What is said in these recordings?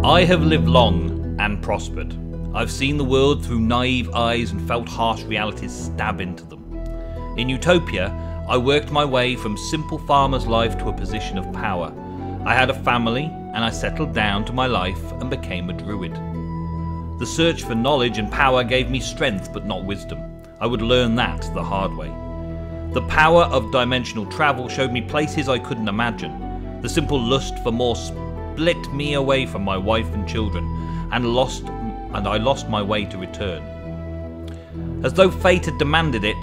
I have lived long and prospered. I've seen the world through naive eyes and felt harsh realities stab into them. In Utopia, I worked my way from simple farmer's life to a position of power. I had a family, and I settled down to my life and became a druid. The search for knowledge and power gave me strength but not wisdom. I would learn that the hard way. The power of dimensional travel showed me places I couldn't imagine. The simple lust for more split me away from my wife and children, and I lost my way to return. As though fate had demanded it,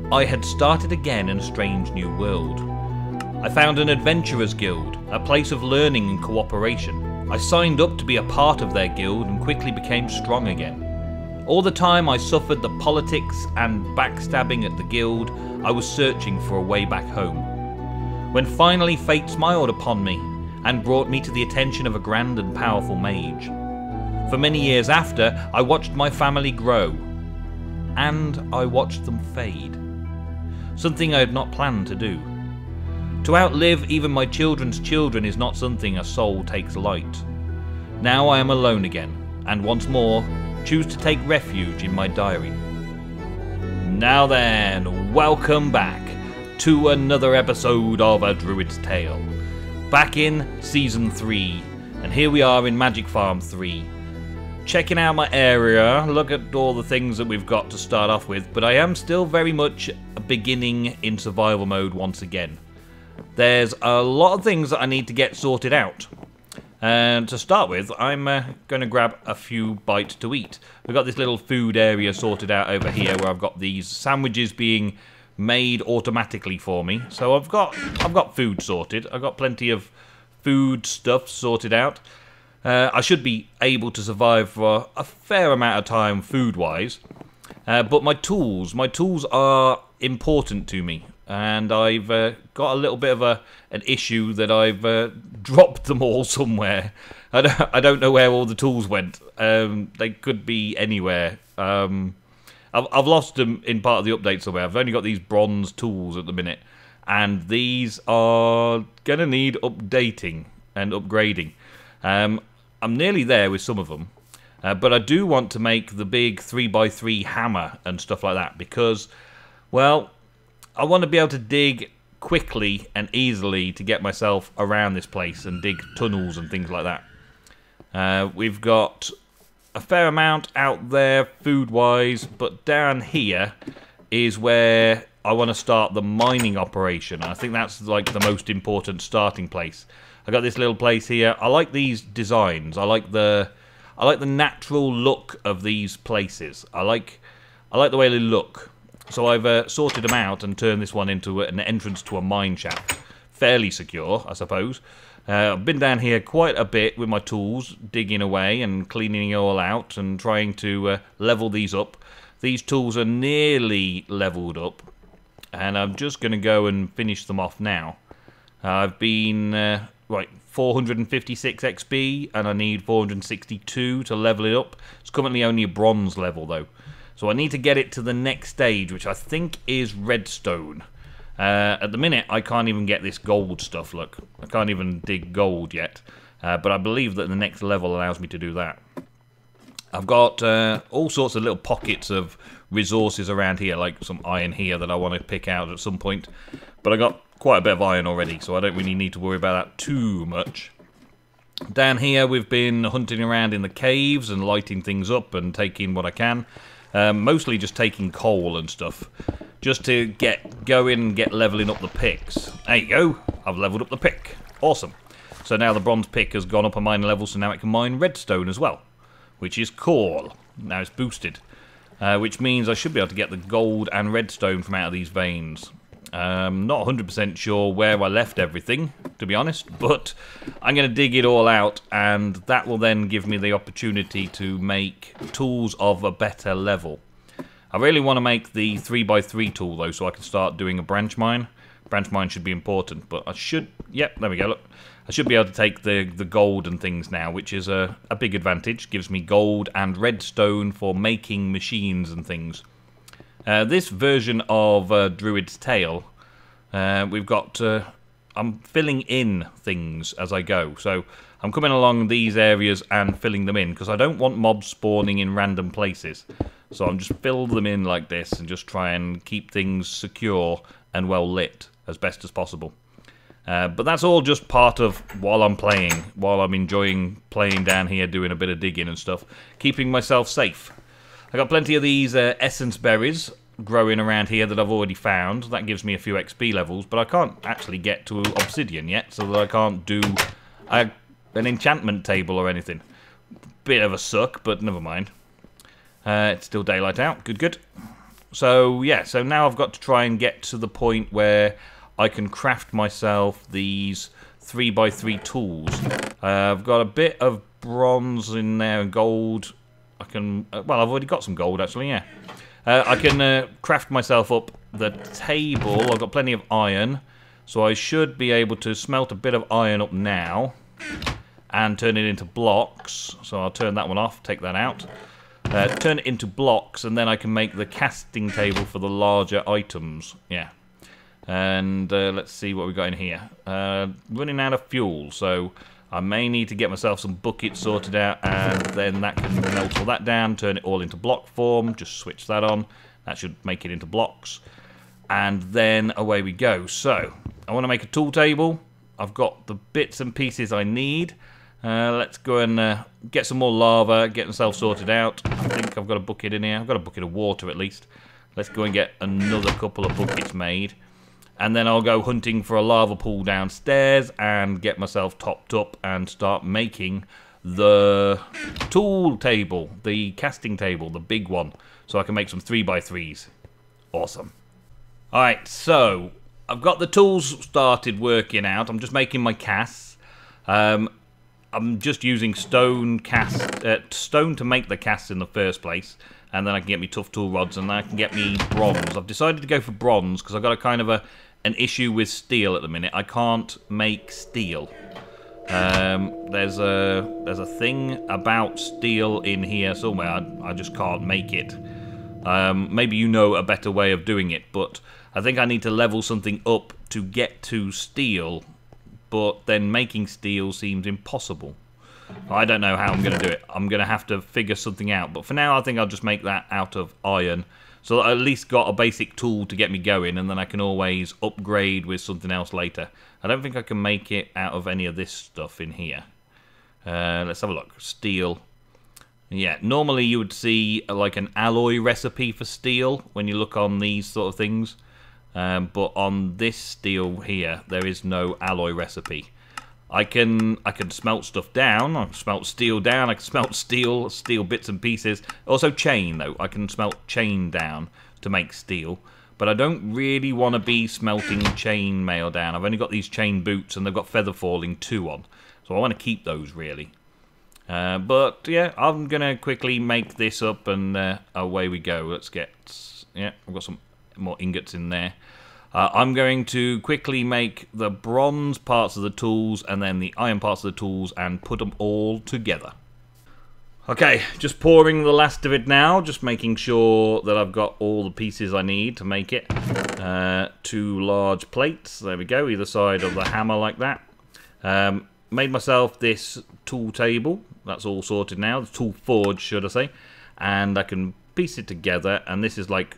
I had started again in a strange new world. I found an adventurers guild, a place of learning and cooperation. I signed up to be a part of their guild and quickly became strong again. All the time I suffered the politics and backstabbing at the guild, I was searching for a way back home. When finally fate smiled upon me and brought me to the attention of a grand and powerful mage. For many years after, I watched my family grow, and I watched them fade. Something I had not planned to do. To outlive even my children's children is not something a soul takes light. Now I am alone again, and once more choose to take refuge in my diary. Now then, welcome back to another episode of A Druid's Tale. Back in Season 3, and here we are in Magic Farm 3. Checking out my area, look at all the things that we've got to start off with, but I am still very much beginning in survival mode once again. There's a lot of things that I need to get sorted out. And to start with, I'm going to grab a few bites to eat. We've got this little food area sorted out over here where I've got these sandwiches being made automatically for me. So I've got food sorted. I've got plenty of food stuff sorted out. I should be able to survive for a fair amount of time food-wise. But my tools are important to me. And I've got a little bit of an issue that I've dropped them all somewhere. I don't know where all the tools went. They could be anywhere. I've lost them in part of the update somewhere. I've only got these bronze tools at the minute. And these are going to need updating and upgrading. I'm nearly there with some of them. But I do want to make the big 3x3 hammer and stuff like that. Because, well, I want to be able to dig quickly and easily to get myself around this place and dig tunnels and things like that. We've got a fair amount out there food-wise, but down here is where I want to start the mining operation. I think that's like the most important starting place. I got this little place here. I like these designs. I like the natural look of these places. I like the way they look. So I've sorted them out and turned this one into an entrance to a mine shaft. Fairly secure, I suppose. I've been down here quite a bit with my tools, digging away and cleaning it all out and trying to level these up. These tools are nearly leveled up, and I'm just going to go and finish them off now. I've been, 456 XP, and I need 462 to level it up. It's currently only a bronze level, though. So I need to get it to the next stage, which I think is redstone. At the minute, I can't even get this gold stuff, look. I can't even dig gold yet. But I believe that the next level allows me to do that. I've got all sorts of little pockets of resources around here, like some iron here that I want to pick out at some point. But I got quite a bit of iron already, so I don't really need to worry about that too much. Down here, we've been hunting around in the caves and lighting things up and taking what I can. Mostly just taking coal and stuff, just to get going and get leveling up the picks. There you go, I've leveled up the pick. Awesome. So now the bronze pick has gone up a mining level, so now it can mine redstone as well, which is cool. Now it's boosted, which means I should be able to get the gold and redstone from out of these veins. Not 100% sure where I left everything, to be honest, but I'm going to dig it all out, and that will then give me the opportunity to make tools of a better level. I really want to make the 3x3 tool, though, so I can start doing a branch mine. Branch mine should be important, but I should... Yep, there we go, look. I should be able to take the gold and things now, which is a big advantage. Gives me gold and redstone for making machines and things. This version of Druid's Tale, we've got... I'm filling in things as I go. So I'm coming along these areas and filling them in, because I don't want mobs spawning in random places. So I'm just fill them in like this and just try and keep things secure and well lit as best as possible. But that's all just part of while I'm playing, while I'm enjoying playing down here, doing a bit of digging and stuff, keeping myself safe. I got plenty of these essence berries growing around here that I've already found. That gives me a few XP levels, but I can't actually get to obsidian yet, so that I can't do an enchantment table or anything. Bit of a suck, but never mind. It's still daylight out. Good, good. So, yeah, so now I've got to try and get to the point where I can craft myself these 3x3 tools. I've got a bit of bronze in there and gold. I can... well, I've already got some gold, actually, yeah. I can craft myself up the table. I've got plenty of iron, so I should be able to smelt a bit of iron up now and turn it into blocks. So I'll turn that one off, take that out. Turn it into blocks, and then I can make the casting table for the larger items. Yeah. And let's see what we got in here. Running out of fuel, so I may need to get myself some buckets sorted out, and then that can melt all that down, turn it all into block form, just switch that on. That should make it into blocks. And then away we go. So, I want to make a tool table. I've got the bits and pieces I need. Let's go and get some more lava, get myself sorted out. I think I've got a bucket in here. I've got a bucket of water at least. Let's go and get another couple of buckets made. And then I'll go hunting for a lava pool downstairs and get myself topped up and start making the tool table, the casting table, the big one, so I can make some 3x3s. Awesome. Alright, so I've got the tools started working out. I'm just making my casts. I'm just using stone to make the casts in the first place, and then I can get me tough tool rods, and then I can get me bronze. I've decided to go for bronze because I've got a kind of an issue with steel at the minute. I can't make steel. There's a thing about steel in here somewhere. I just can't make it. Maybe you know a better way of doing it, but I think I need to level something up to get to steel. But then making steel seems impossible. I don't know how I'm going to do it. I'm going to have to figure something out. But for now, I think I'll just make that out of iron. So I at least got a basic tool to get me going, and then I can always upgrade with something else later. I don't think I can make it out of any of this stuff in here. Let's have a look. Steel. Yeah, normally you would see like an alloy recipe for steel when you look on these sort of things. But on this steel here, there is no alloy recipe. I can smelt stuff down. I can smelt steel down. I can smelt steel bits and pieces. Also chain though. I can smelt chain down to make steel. But I don't really want to be smelting chain mail down. I've only got these chain boots, and they've got feather falling 2 on. So I want to keep those really. But yeah, I'm gonna quickly make this up, and away we go. Let's get. Yeah, I've got some more ingots in there. I'm going to quickly make the bronze parts of the tools and then the iron parts of the tools and put them all together. Okay, just pouring the last of it now, just making sure that I've got all the pieces I need to make it. 2 large plates, there we go, either side of the hammer like that. Made myself this tool table, that's all sorted now, the tool forge should I say, and I can piece it together, and this is like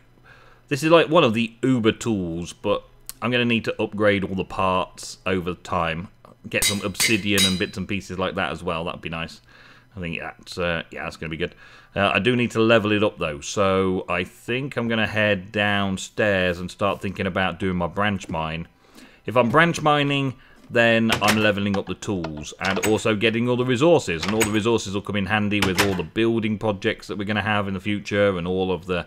one of the uber tools, but I'm going to need to upgrade all the parts over time. Get some obsidian and bits and pieces like that as well. That'd be nice. I think that's going to be good. I do need to level it up though, so I think I'm going to head downstairs and start thinking about doing my branch mine. If I'm branch mining, then I'm leveling up the tools and also getting all the resources, and all the resources will come in handy with all the building projects that we're going to have in the future and all of the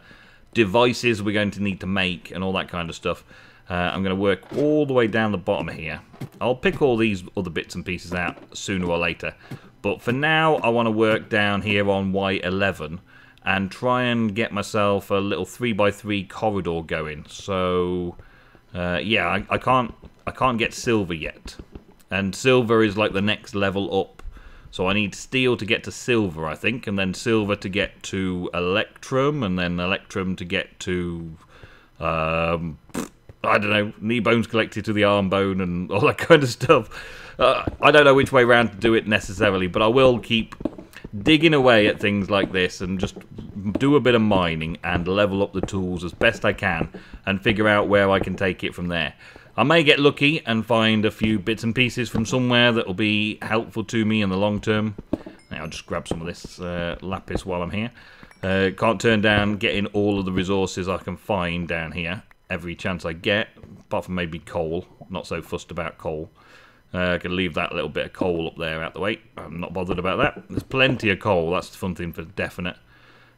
devices we're going to need to make and all that kind of stuff. I'm going to work all the way down the bottom here. I'll pick all these other bits and pieces out sooner or later, but for now I want to work down here on Y11 and try and get myself a little 3x3 corridor going. So yeah, I can't get silver yet, and silver is like the next level up. So I need steel to get to silver, I think, and then silver to get to electrum, and then electrum to get to... I I don't know, knee bones collected to the arm bone and all that kind of stuff. I don't know which way round to do it necessarily, but I will keep digging away at things like this and just do a bit of mining and level up the tools as best I can and figure out where I can take it from there. I may get lucky and find a few bits and pieces from somewhere that will be helpful to me in the long term. Now, I'll just grab some of this lapis while I'm here. Can't turn down getting all of the resources I can find down here every chance I get, apart from maybe coal. Not so fussed about coal. I can leave that little bit of coal up there out the way. I'm not bothered about that. There's plenty of coal. That's the fun thing for definite.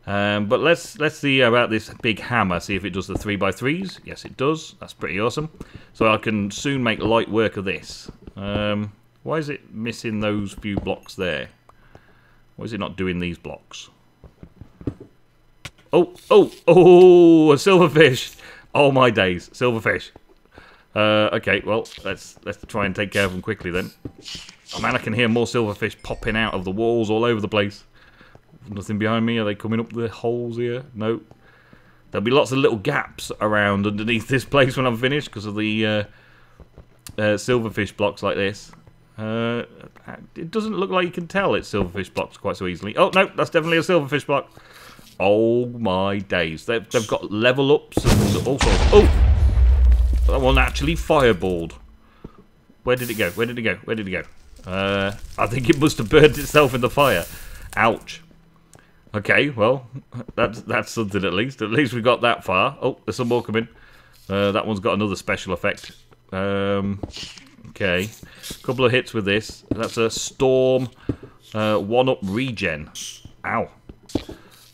But let's see about this big hammer. See if it does the 3x3s. Yes, it does. That's pretty awesome. So I can soon make light work of this. Why is it missing those few blocks there? Why is it not doing these blocks? Oh! A silverfish! Oh my days, silverfish. Okay, well, let's try and take care of them quickly then. Oh man, I can hear more silverfish popping out of the walls all over the place. Nothing behind me. Are they coming up the holes here? No. There'll be lots of little gaps around underneath this place when I'm finished because of the silverfish blocks like this. It doesn't look like you can tell it's silverfish blocks quite so easily. Oh no, that's definitely a silverfish block. Oh my days. They've got level ups and all sorts. Oh! That one actually fireballed. Where did it go? Where did it go? Where did it go? I think it must have burned itself in the fire. Ouch. Okay, well, that's something at least. At least we got that far. Oh, there's some more coming. That one's got another special effect. Okay. Couple of hits with this. That's a storm 1-up regen. Ow.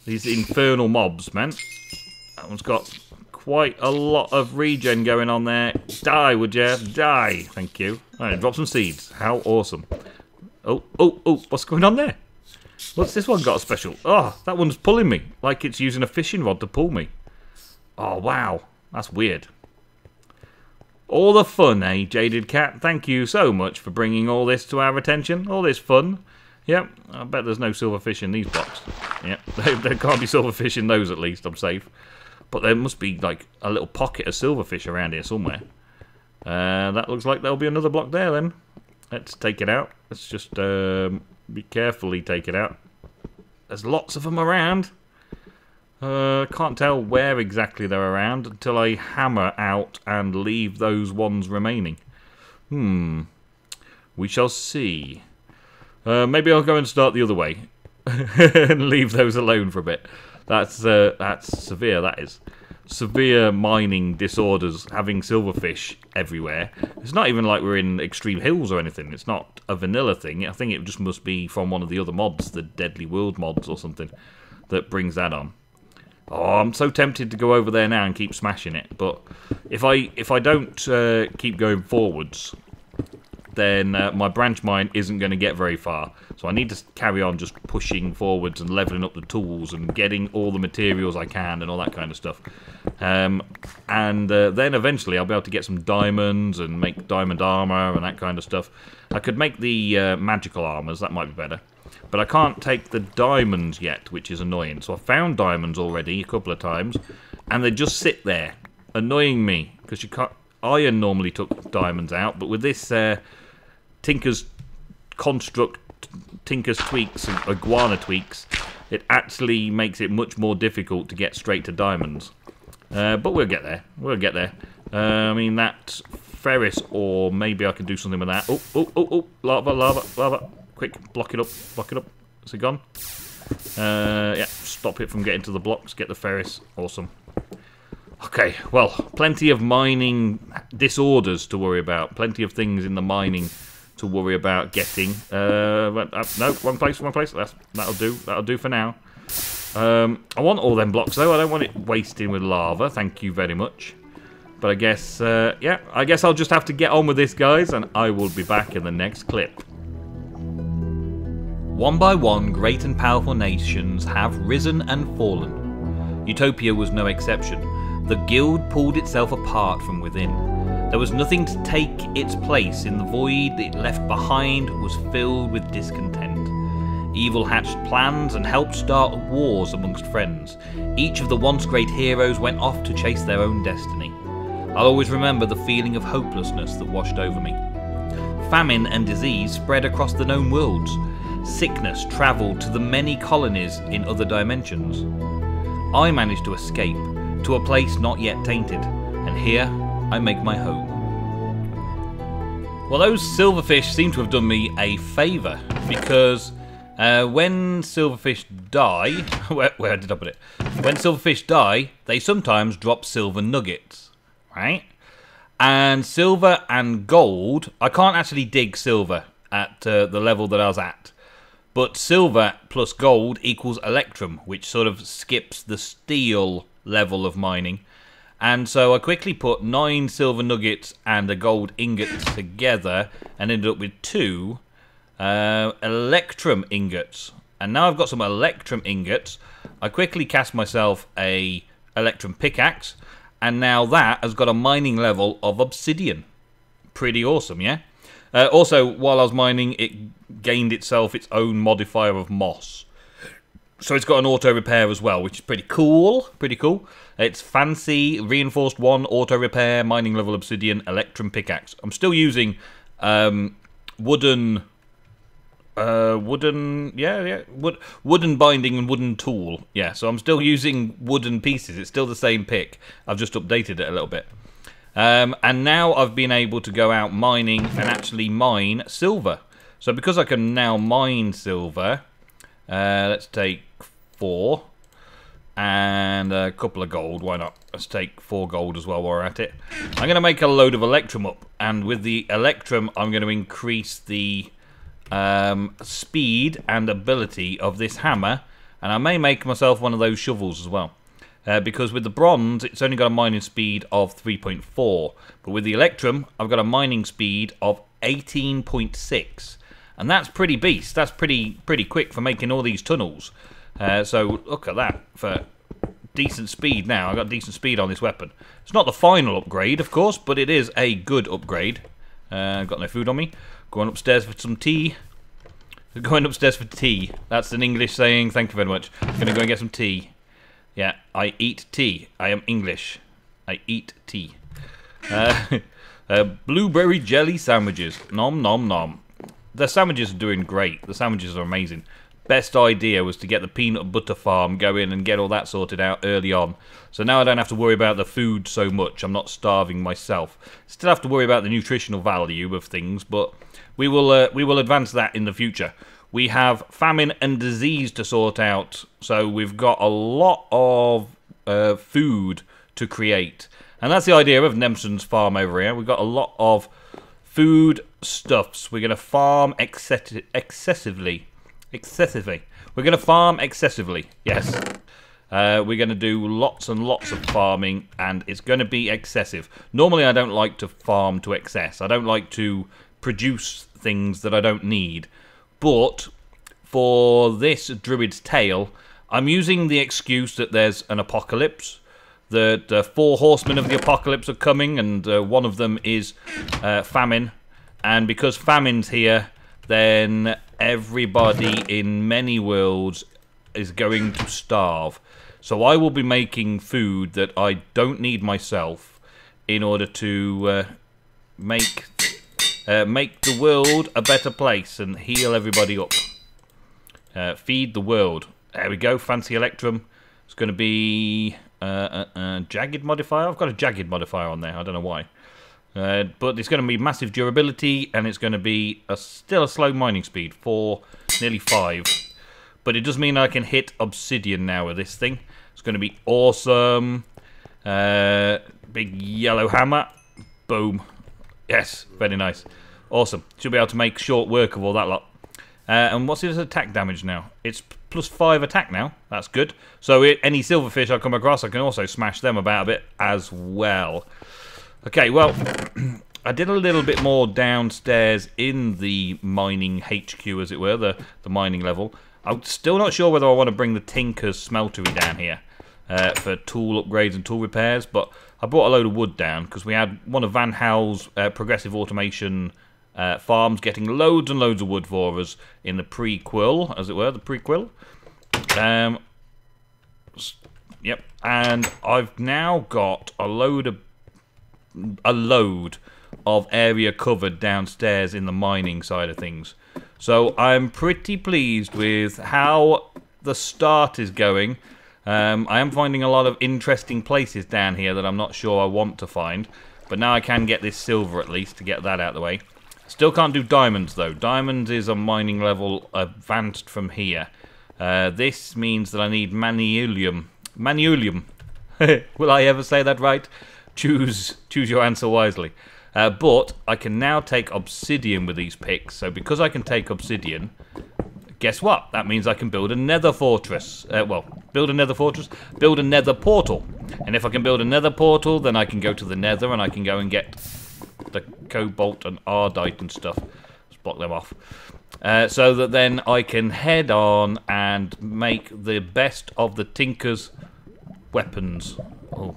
These infernal mobs, man. That one's got quite a lot of regen going on there. Die, would you? Die. Thank you. Alright, drop some seeds. How awesome. Oh. What's going on there? What's this one got a special? Oh, that one's pulling me. Like it's using a fishing rod to pull me. Oh, wow. That's weird. All the fun, eh, Jaded Cat? Thank you so much for bringing all this to our attention. All this fun. Yep, I bet there's no silverfish in these blocks. Yep, there can't be silverfish in those at least. I'm safe. But there must be like a little pocket of silverfish around here somewhere. That looks like there'll be another block there then. Let's take it out. Let's just be carefully take it out. There's lots of them around. Can't tell where exactly they're around until I hammer out and leave those ones remaining. We shall see. Maybe I'll go and start the other way and leave those alone for a bit. That's severe, that is. Severe mining disorders, having silverfish everywhere. It's not even like we're in extreme hills or anything. It's not a vanilla thing. I think it just must be from one of the other mods, the Deadly World mods or something, that brings that on. Oh, I'm so tempted to go over there now and keep smashing it. But if I don't keep going forwards, then my branch mine isn't going to get very far. So I need to carry on just pushing forwards and leveling up the tools and getting all the materials I can and all that kind of stuff. And then eventually I'll be able to get some diamonds and make diamond armor and that kind of stuff. I could make the magical armors, that might be better. But I can't take the diamonds yet, which is annoying. So I found diamonds already a couple of times, and they just sit there, annoying me. Because you can't. Iron normally took diamonds out, but with this Tinker's Construct, Tinker's Tweaks, and Iguana Tweaks, it actually makes it much more difficult to get straight to diamonds. But we'll get there. We'll get there. I mean, that ferrous ore, maybe I can do something with that. Oh, lava. Quick, block it up. Is it gone? Yeah, stop it from getting to the blocks. Get the ferrous. Awesome. Okay, well, plenty of mining disorders to worry about. Plenty of things in the mining to worry about getting. No, wrong place. That'll do for now. I want all them blocks, though. I don't want it wasting with lava. Thank you very much. But I guess, yeah, I guess I'll just have to get on with this, guys, and I will be back in the next clip. One by one, great and powerful nations have risen and fallen. Utopia was no exception. The guild pulled itself apart from within. There was nothing to take its place in the void it left behind was filled with discontent. Evil hatched plans and helped start wars amongst friends. Each of the once great heroes went off to chase their own destiny. I'll always remember the feeling of hopelessness that washed over me. Famine and disease spread across the known worlds. Sickness travelled to the many colonies in other dimensions. I managed to escape to a place not yet tainted, and here I make my home. Well, those silverfish seem to have done me a favour, because when silverfish die... where did I put it? When silverfish die, they sometimes drop silver nuggets, right? And silver and gold... I can't actually dig silver at the level that I was at. But silver plus gold equals electrum, which sort of skips the steel level of mining. And so I quickly put 9 silver nuggets and a gold ingot together and ended up with 2 electrum ingots. And now I've got some electrum ingots. I quickly cast myself a electrum pickaxe, and now that has got a mining level of obsidian. Pretty awesome, yeah? Also, while I was mining, it gained itself its own modifier of moss. So it's got an auto repair as well, which is pretty cool. Pretty cool. It's fancy, reinforced 1, auto repair, mining level obsidian, electrum pickaxe. I'm still using wooden binding and wooden tool. Yeah, so I'm still using wooden pieces. It's still the same pick. I've just updated it a little bit. And now I've been able to go out mining and actually mine silver. So because I can now mine silver, let's take 4 and a couple of gold. Why not? Let's take 4 gold as well while we're at it. I'm going to make a load of electrum up, and with the electrum I'm going to increase the speed and ability of this hammer, and I may make myself one of those shovels as well. Because with the bronze, it's only got a mining speed of 3.4. But with the electrum, I've got a mining speed of 18.6. And that's pretty beast. That's pretty quick for making all these tunnels. So look at that. For decent speed now. I've got decent speed on this weapon. It's not the final upgrade, of course, but it is a good upgrade. I've got no food on me. Going upstairs for some tea. Going upstairs for tea. That's an English saying. Thank you very much. I'm going to go and get some tea. Yeah, I eat tea. I am English. I eat tea. Blueberry jelly sandwiches. Nom nom nom. The sandwiches are doing great. The sandwiches are amazing. Best idea was to get the peanut butter farm going and get all that sorted out early on. So now I don't have to worry about the food so much. I'm not starving myself. Still have to worry about the nutritional value of things, but we will advance that in the future. We have famine and disease to sort out, so we've got a lot of food to create. And that's the idea of Nemsun's farm over here. We've got a lot of food stuffs. We're going to farm excessively. We're going to farm excessively, yes. We're going to do lots and lots of farming, and it's going to be excessive. Normally I don't like to farm to excess. I don't like to produce things that I don't need. But for this Druid's Tale, I'm using the excuse that there's an apocalypse. The 4 horsemen of the apocalypse are coming, and one of them is Famine. And because Famine's here, then everybody in many worlds is going to starve. So I will be making food that I don't need myself in order to make the world a better place and heal everybody up. Feed the world. There we go. Fancy electrum. It's going to be jagged modifier. I've got a jagged modifier on there. I don't know why. But it's going to be massive durability, and it's going to be still a slow mining speed, 4, nearly 5. But it does mean I can hit obsidian now with this thing. It's going to be awesome. Big yellow hammer. Boom. Yes, very nice. Awesome. Should be able to make short work of all that lot. And what's his attack damage now? It's +5 attack now. That's good. So any silverfish I come across, I can also smash them about a bit as well. Okay, well, I did a little bit more downstairs in the mining HQ, as it were, the mining level. I'm still not sure whether I want to bring the Tinker's smeltery down here for tool upgrades and tool repairs, but I brought a load of wood down because we had one of Van Hal's progressive automation farms getting loads and loads of wood for us in the prequel, as it were, the prequel. Yep, and I've now got a load of a load of area covered downstairs in the mining side of things. So I'm pretty pleased with how the start is going. I am finding a lot of interesting places down here that I'm not sure I want to find. But now I can get this silver at least to get that out of the way. Still can't do diamonds though. Diamonds is a mining level advanced from here. This means that I need manulium. Manulium. Will I ever say that right? Choose your answer wisely. But I can now take obsidian with these picks. So because I can take obsidian, guess what? That means I can build a nether fortress. Build a nether fortress, build a nether portal. And if I can build a nether portal, then I can go to the nether and I can go and get the cobalt and ardite and stuff. Let's block them off. So that then I can head on and make the best of the Tinker's weapons. Oh,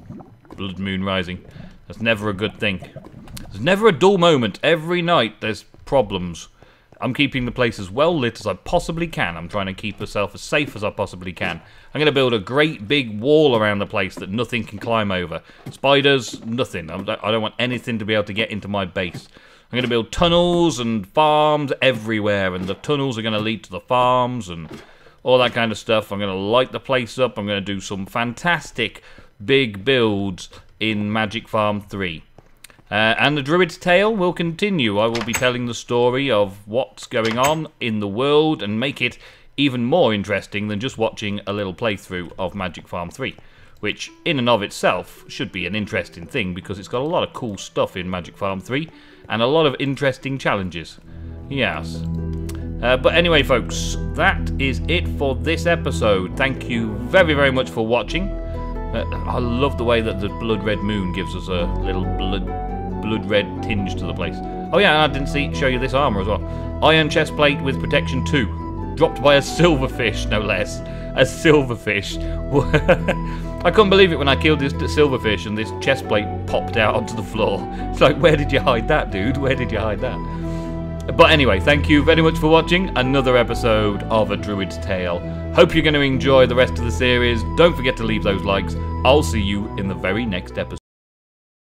blood moon rising. That's never a good thing. There's never a dull moment. Every night there's problems. I'm keeping the place as well lit as I possibly can. I'm trying to keep myself as safe as I possibly can. I'm going to build a great big wall around the place that nothing can climb over. Spiders, nothing. I don't want anything to be able to get into my base. I'm going to build tunnels and farms everywhere, and the tunnels are going to lead to the farms and all that kind of stuff. I'm going to light the place up. I'm going to do some fantastic big builds in Magic Farm 3. And the Druid's Tale will continue. I will be telling the story of what's going on in the world and make it even more interesting than just watching a little playthrough of Magic Farm 3, which in and of itself should be an interesting thing because it's got a lot of cool stuff in Magic Farm 3 and a lot of interesting challenges. Yes. But anyway, folks, that is it for this episode. Thank you very, very much for watching. I love the way that the blood red moon gives us a little blood red tinge to the place. Oh yeah, and I didn't show you this armor as well. Iron chestplate with protection 2. Dropped by a silverfish, no less. A silverfish. I couldn't believe it when I killed this silverfish and this chestplate popped out onto the floor. It's like, where did you hide that, dude? Where did you hide that? But anyway, thank you very much for watching another episode of A Druid's Tale. Hope you're going to enjoy the rest of the series. Don't forget to leave those likes. I'll see you in the very next episode.